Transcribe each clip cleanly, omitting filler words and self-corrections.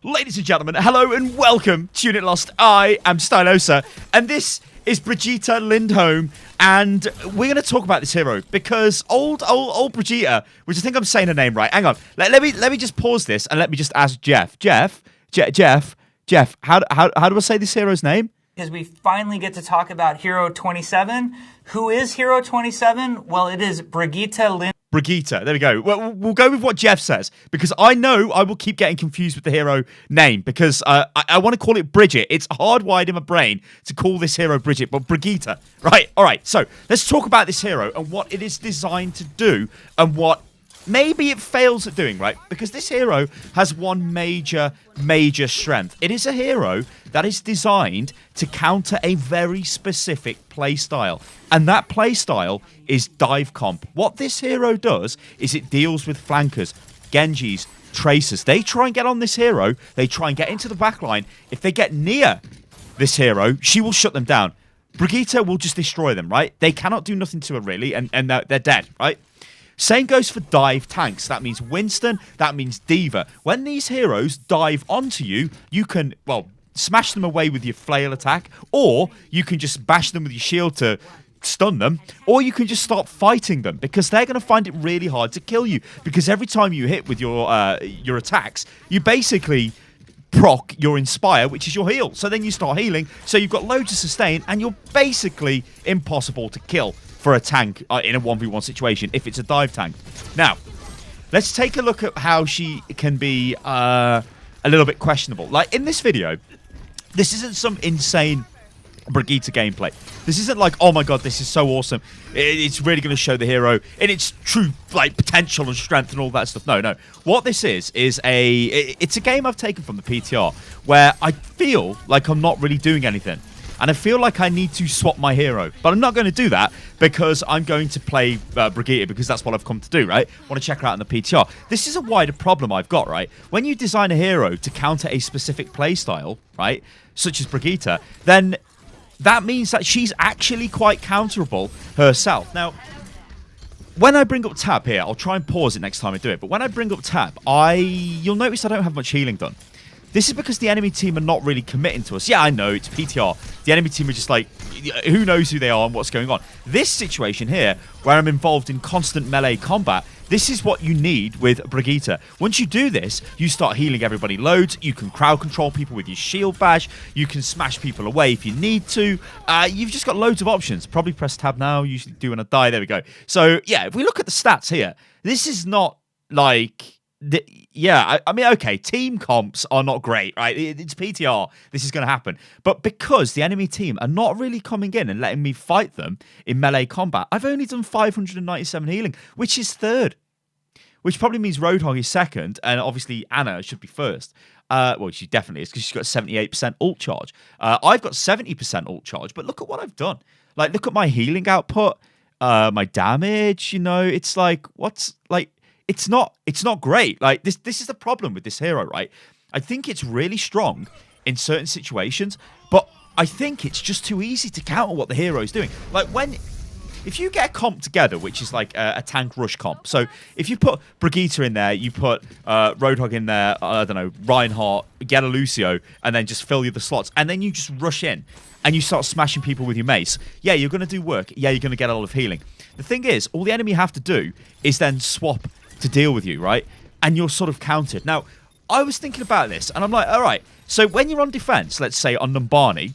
Ladies and gentlemen, hello and welcome to Unit Lost. I am Stylosa, and this is Brigitte Lindholm, and we're going to talk about this hero because old Brigitte, which I think I'm saying her name right. Hang on, let me just pause this and let me just ask Jeff, how do I say this hero's name? Because we finally get to talk about Hero 27. Who is Hero 27? Well, it is Brigitte Lindholm. Brigitte, there we go. Well, we'll go with what Jeff says, because I know I will keep getting confused with the hero name, because I want to call it Bridget. It's hardwired in my brain to call this hero Bridget, but Brigitte. Right, all right, so let's talk about this hero and what it is designed to do and what maybe it fails at doing, right? Because this hero has one major strength. It is a hero that is designed to counter a very specific playstyle. And that playstyle is dive comp. What this hero does is it deals with flankers, Genjis, tracers. They try and get on this hero. They try and get into the backline. If they get near this hero, she will shut them down. Brigitte will just destroy them, right? They cannot do nothing to her, really, and they're dead, right? Same goes for dive tanks. That means Winston, that means D.Va. When these heroes dive onto you, you can, well, smash them away with your flail attack, or you can just bash them with your shield to stun them, or you can just start fighting them, because they're going to find it really hard to kill you, because every time you hit with your attacks, you basically proc your inspire, which is your heal. So then you start healing, so you've got loads of sustain, and you're basically impossible to kill for a tank in a 1v1 situation if it's a dive tank. Now, let's take a look at how she can be a little bit questionable. Like, in this video, this isn't some insane Brigitte gameplay. This isn't like, oh my god, this is so awesome. It's really going to show the hero in its true like potential and strength and all that stuff. No. What this is it's a game I've taken from the PTR where I feel like I'm not really doing anything. And I feel like I need to swap my hero. But I'm not going to do that because I'm going to play Brigitte, because that's what I've come to do, right? I want to check her out in the PTR. This is a wider problem I've got, right? When you design a hero to counter a specific playstyle, right, such as Brigitte, then that means that she's actually quite counterable herself. Now, when I bring up tab here, I'll try and pause it next time I do it, but when I bring up tab, you'll notice I don't have much healing done. This is because the enemy team are not really committing to us. Yeah, I know, it's PTR. The enemy team are just like, who knows who they are and what's going on. This situation here, where I'm involved in constant melee combat, this is what you need with Brigitte. Once you do this, you start healing everybody loads. You can crowd control people with your shield bash. You can smash people away if you need to. You've just got loads of options. Probably press tab now. Usually do when I die. There we go. So, yeah, if we look at the stats here, this is not like... I mean, okay, team comps are not great, right? It's PTR. This is going to happen. But because the enemy team are not really coming in and letting me fight them in melee combat, I've only done 597 healing, which is third. Which probably means Roadhog is second, and obviously Anna should be first. Well, she definitely is, because she's got 78% ult charge. I've got 70% ult charge, but look at what I've done. Like, look at my healing output, my damage, you know, it's like, what's, like... It's not great. Like, this is the problem with this hero, right? I think it's really strong in certain situations, but I think it's just too easy to counter what the hero is doing. Like, if you get a comp together, which is like a tank rush comp. So if you put Brigitte in there, you put Roadhog in there, I don't know, Reinhardt, get a Lucio, and then just fill the other slots, and then you just rush in and you start smashing people with your mace. Yeah, you're going to do work. Yeah, you're going to get a lot of healing. The thing is, all the enemy have to do is then swap to deal with you, right? And you're sort of countered. Now, I was thinking about this, and I'm like, all right, so when you're on defense, let's say on Numbani,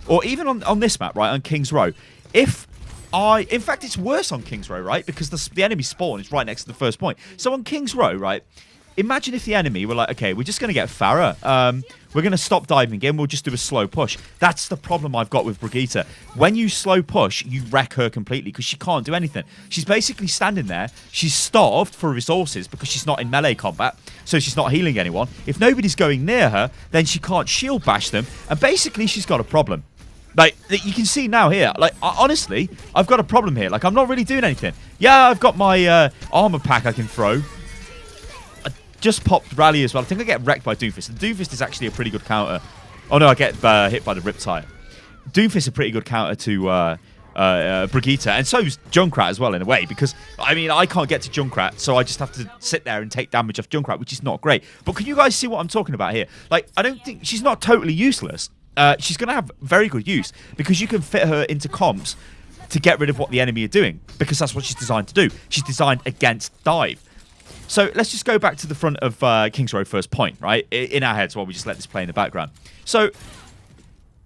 or even on this map, right, on King's Row, in fact, it's worse on King's Row, right, because the enemy spawn is right next to the first point. So on King's Row, right, imagine if the enemy were like, okay, we're just going to get Farah. We're going to stop diving in. We'll just do a slow push. That's the problem I've got with Brigitte. When you slow push, you wreck her completely because she can't do anything. She's basically standing there. She's starved for resources because she's not in melee combat, so she's not healing anyone. If nobody's going near her, then she can't shield bash them, and basically she's got a problem. Like, you can see now here, like, honestly, I've got a problem here. Like, I'm not really doing anything. Yeah, I've got my armor pack I can throw. Just popped Rally as well. I think I get wrecked by Doomfist. The Doomfist is actually a pretty good counter. Oh no, I get hit by the Riptide. Doomfist is a pretty good counter to Brigitte, and so's Junkrat as well in a way, because I mean I can't get to Junkrat, so I just have to sit there and take damage off Junkrat, which is not great. But can you guys see what I'm talking about here? Like, I don't think she's not totally useless. She's going to have very good use because you can fit her into comps to get rid of what the enemy are doing, because that's what she's designed to do. She's designed against dive. So let's just go back to the front of King's Row first point, right? In our heads while we just let this play in the background. So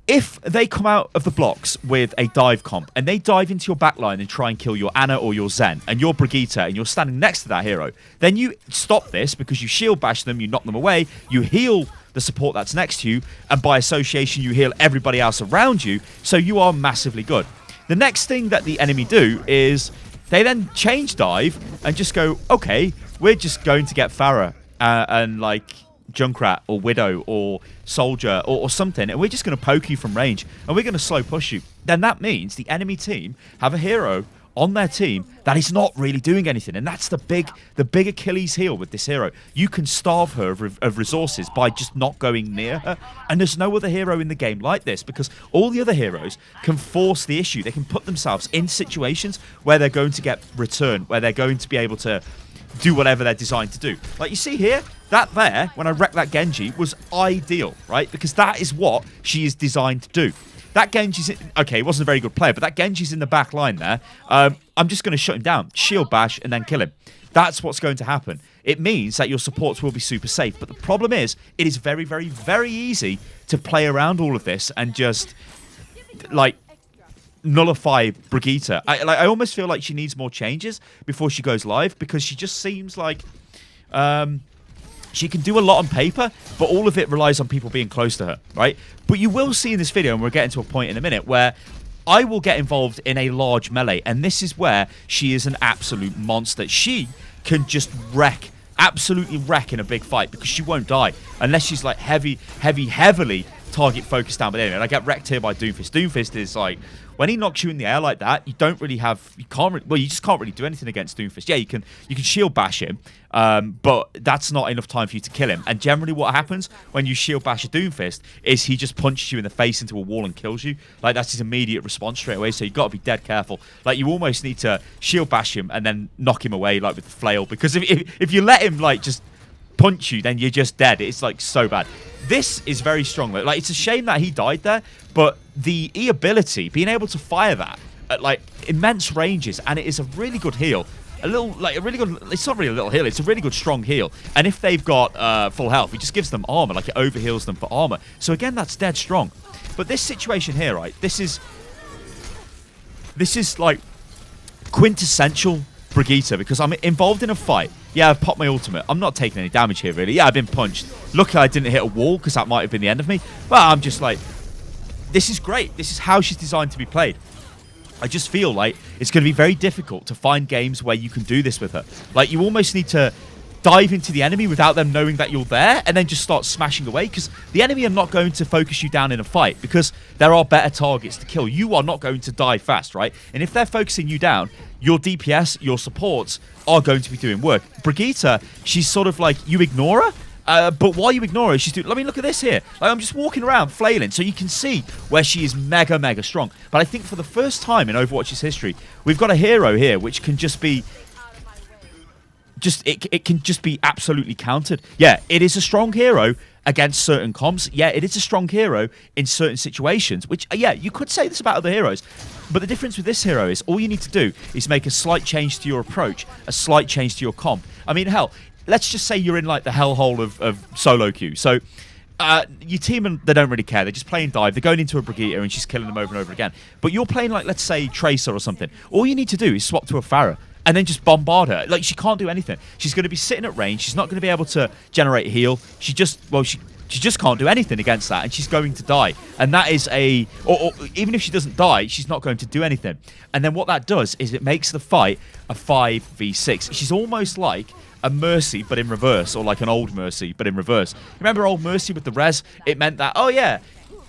if they come out of the blocks with a dive comp and they dive into your backline and try and kill your Ana or your Zen and your Brigitte and you're standing next to that hero, then you stop this because you shield bash them, you knock them away, you heal the support that's next to you, and by association you heal everybody else around you, so you are massively good. The next thing that the enemy do is they then change dive and just go, okay, we're just going to get Pharah and like Junkrat or Widow or Soldier or something, and we're just going to poke you from range and we're going to slow push you. Then that means the enemy team have a hero on their team that is not really doing anything, and that's the big Achilles heel with this hero. You can starve her of resources by just not going near her, and there's no other hero in the game like this, because all the other heroes can force the issue. They can put themselves in situations where they're going to get return, where they're going to be able to do whatever they're designed to do. Like you see here, that there, when I wrecked that Genji, was ideal, right? Because that is what she is designed to do. That Genji's... Okay, he wasn't a very good player, but that Genji's in the back line there. I'm just going to shut him down, shield bash, and then kill him. That's what's going to happen. It means that your supports will be super safe. But the problem is, it is very, very, very easy to play around all of this and just, like, nullify Brigitte. I almost feel like she needs more changes before she goes live, because she just seems like... she can do a lot on paper, but all of it relies on people being close to her, right? But you will see in this video, and we're getting to a point in a minute, where I will get involved in a large melee, and this is where she is an absolute monster. She can just wreck, absolutely wreck in a big fight, because she won't die unless she's like heavily target focused down. But anyway, I get wrecked here by Doomfist. Doomfist is like, when he knocks you in the air like that, you don't really have, you just can't really do anything against Doomfist. Yeah, you can shield bash him, but that's not enough time for you to kill him. And generally what happens when you shield bash a Doomfist is he just punches you in the face into a wall and kills you. Like, that's his immediate response straight away, so you've got to be dead careful. Like, you almost need to shield bash him and then knock him away, like, with the flail, because if you let him, like, just punch you, then you're just dead. It's, like, so bad. This is very strong. Like, it's a shame that he died there, but the E ability, being able to fire that at like immense ranges, and it is a really good heal. A really good. It's not really a little heal. It's a really good strong heal. And if they've got full health, it just gives them armor. Like, it overheals them for armor. So again, that's dead strong. But this situation here, right? This is like quintessential Brigitte, because I'm involved in a fight. Yeah, I've popped my ultimate. I'm not taking any damage here, really. Yeah, I've been punched. Luckily, I didn't hit a wall, because that might have been the end of me. But I'm just like, this is great. This is how she's designed to be played. I just feel like it's going to be very difficult to find games where you can do this with her. Like, you almost need to dive into the enemy without them knowing that you're there, and then just start smashing away, because the enemy are not going to focus you down in a fight, because there are better targets to kill. You are not going to die fast, right? And if they're focusing you down, your DPS, your supports are going to be doing work. Brigitte, she's sort of like, you ignore her, but while you ignore her, she's doing... I mean, look at this here. Like, I'm just walking around flailing, so you can see where she is mega, mega strong. But I think for the first time in Overwatch's history, we've got a hero here which can just be... It can just be absolutely countered. Yeah, it is a strong hero against certain comps. Yeah, it is a strong hero in certain situations, which, yeah, you could say this about other heroes. But the difference with this hero is all you need to do is make a slight change to your approach, a slight change to your comp. I mean, hell, let's just say you're in, like, the hellhole of solo queue. So your team, and they don't really care. They're just playing dive. They're going into a Brigitte and she's killing them over and over again. But you're playing, like, let's say, Tracer or something. All you need to do is swap to a Pharah and then just bombard her. Like, she can't do anything. She's going to be sitting at range. She's not going to be able to generate heal. She just can't do anything against that, and she's going to die. And that is or even if she doesn't die, she's not going to do anything. And then what that does is it makes the fight a 5v6. She's almost like a Mercy, but in reverse, or like an old Mercy, but in reverse. Remember old Mercy with the res? It meant that, oh yeah,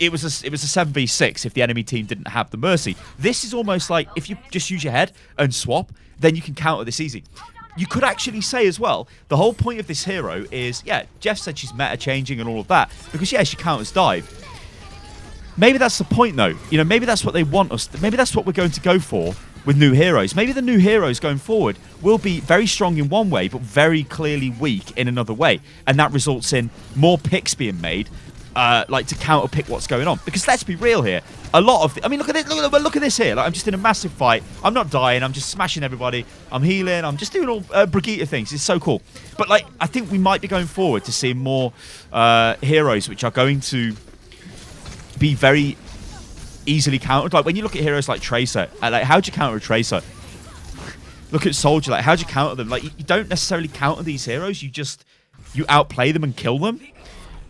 it was a 7v6 if the enemy team didn't have the Mercy. This is almost like, if you just use your head and swap, then you can counter this easy. You could actually say as well, the whole point of this hero is, yeah, Jeff said she's meta changing and all of that, because yeah, she counters dive. maybe that's the point, though. You know, maybe that's what they want us. Maybe that's what we're going to go for with new heroes. Maybe the new heroes going forward will be very strong in one way, but very clearly weak in another way, and that results in more picks being made, like to counter pick what's going on. Because let's be real here, a lot of I mean, look at it. Look at this here. Like, I'm just in a massive fight. I'm not dying. I'm just smashing everybody. I'm healing. I'm just doing all Brigitte things. It's so cool. But like, I think we might be going forward to seeing more heroes which are going to be very easily countered. Like, when you look at heroes like Tracer, like, how do you counter a Tracer? Look at Soldier. Like, how do you counter them? Like, you don't necessarily counter these heroes. You outplay them and kill them.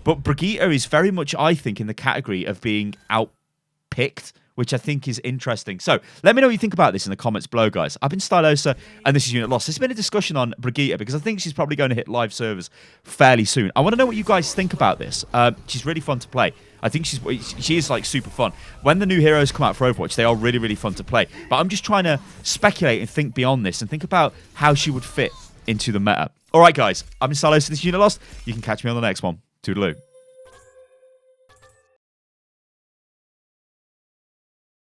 But Brigitte is very much, I think, in the category of being outpicked, which I think is interesting. So let me know what you think about this in the comments below, guys. I've been Stylosa, and this is Unit Lost. There's been a discussion on Brigitte because I think she's probably going to hit live servers fairly soon. I want to know what you guys think about this. She's really fun to play. I think she is like super fun. When the new heroes come out for Overwatch, they are really, really fun to play. But I'm just trying to speculate and think beyond this and think about how she would fit into the meta. All right, guys. I've been Stylosa, this is Unit Lost. You can catch me on the next one. Toodaloo.